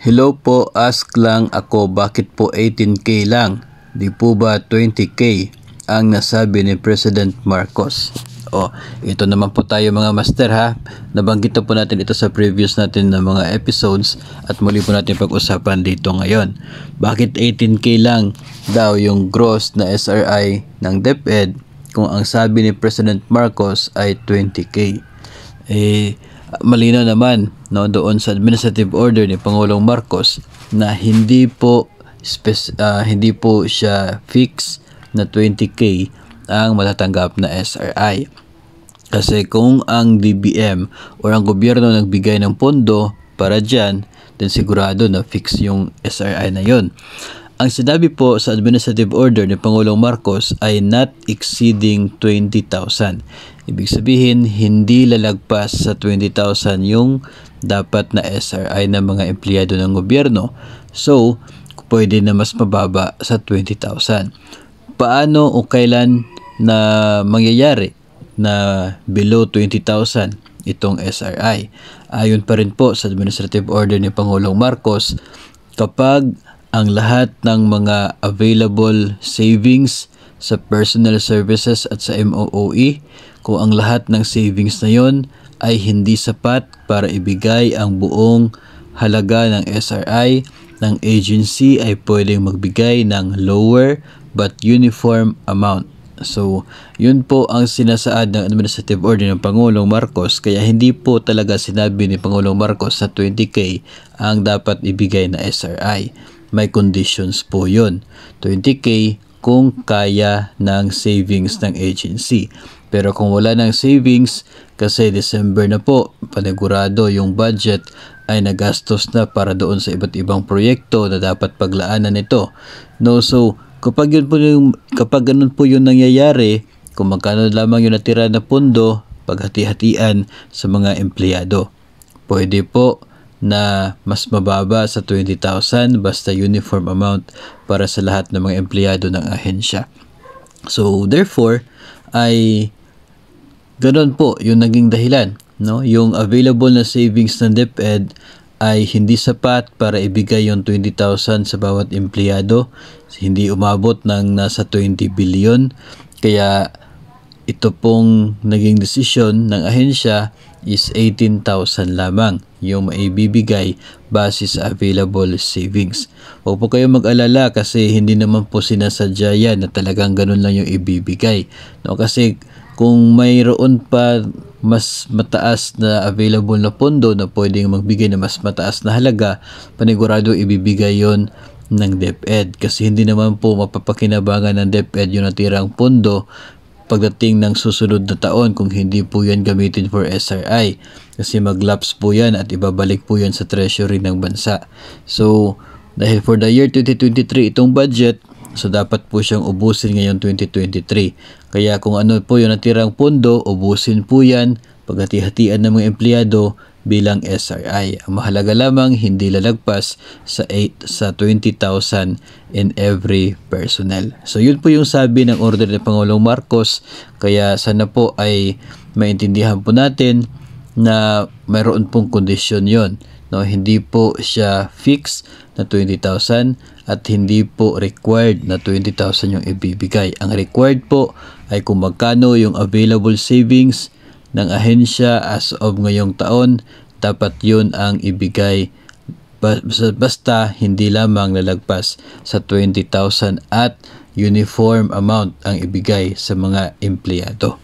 Hello po, ask lang ako bakit po 18K lang? Di po ba 20K ang nasabi ni President Marcos? Ito naman po tayo mga master ha. Nabanggit na po natin ito sa previous natin na mga episodes at muli po natin pag-usapan dito ngayon. Bakit 18K lang daw yung gross na SRI ng DepEd kung ang sabi ni President Marcos ay 20K? Malinaw naman doon sa administrative order ni Pangulong Marcos na hindi po siya fix na 20K ang matatanggap na SRI. Kasi kung ang DBM o ang gobyerno nagbigay ng pondo para dyan, then sigurado na fix yung SRI na yon. Ang sinabi po sa administrative order ni Pangulong Marcos ay not exceeding 20,000. Ibig sabihin, hindi lalagpas sa 20,000 yung dapat na SRI ng mga empleyado ng gobyerno. So, pwede na mas mababa sa 20,000. Paano o kailan na mangyayari na below 20,000 itong SRI? Ayon pa rin po sa administrative order ni Pangulong Marcos, kapag ang lahat ng mga available savings sa personal services at sa MOOE, kung ang lahat ng savings na yon ay hindi sapat para ibigay ang buong halaga ng SRI, ng agency ay pwedeng magbigay ng lower but uniform amount. So, yun po ang sinasaad ng administrative order ng Pangulong Marcos, kaya hindi po talaga sinabi ni Pangulong Marcos sa 20K ang dapat ibigay na SRI. May conditions po yun. 20K kung kaya ng savings ng agency. Pero kung wala ng savings, kasi December na po, panigurado yung budget ay nagastos na para doon sa iba't ibang proyekto na dapat paglaanan nito. So, kapag ganun po yung nangyayari, kung magkano lamang yung natira na pondo, paghati-hatian sa mga empleyado. Pwede po na mas mababa sa 20,000 basta uniform amount para sa lahat ng mga empleyado ng ahensya. So, therefore, ay ganun po yung naging dahilan. Yung available na savings ng DepEd ay hindi sapat para ibigay yung 20,000 sa bawat empleyado. Hindi umabot ng nasa 20 billion. Kaya ito pong naging desisyon ng ahensya is 18,000 lamang yung maibibigay base sa available savings. Huwag po kayong mag-alala kasi hindi naman po sinasadya yan na talagang ganun lang yung ibibigay. Kasi kung mayroon pa mas mataas na available na pondo na pwedeng magbigay na mas mataas na halaga, panigurado ibibigay yon ng DepEd. Kasi hindi naman po mapapakinabangan ng DepEd yung natirang pondo pagdating ng susunod na taon kung hindi po yan gamitin for SRI. Kasi mag-lapse po yan at ibabalik po yan sa treasury ng bansa. So, dahil for the year 2023 itong budget, so dapat po siyang ubusin ngayon 2023. Kaya kung ano po yung natirang pondo, ubusin po yan, paghati-hatian ng mga empleyado bilang SRI. Ang mahalaga lamang, hindi lalagpas sa 20,000 in every personnel. So yun po yung sabi ng order ni Pangulong Marcos. Kaya sana po ay maintindihan po natin na mayroon pong kondisyon yon. Hindi po siya fixed na 20,000 at hindi po required na 20,000 yung ibibigay. Ang required po ay kung magkano yung available savings ng ahensya as of ngayong taon, dapat yun ang ibigay basta hindi lamang lalagpas sa 20,000 at uniform amount ang ibigay sa mga empleyado.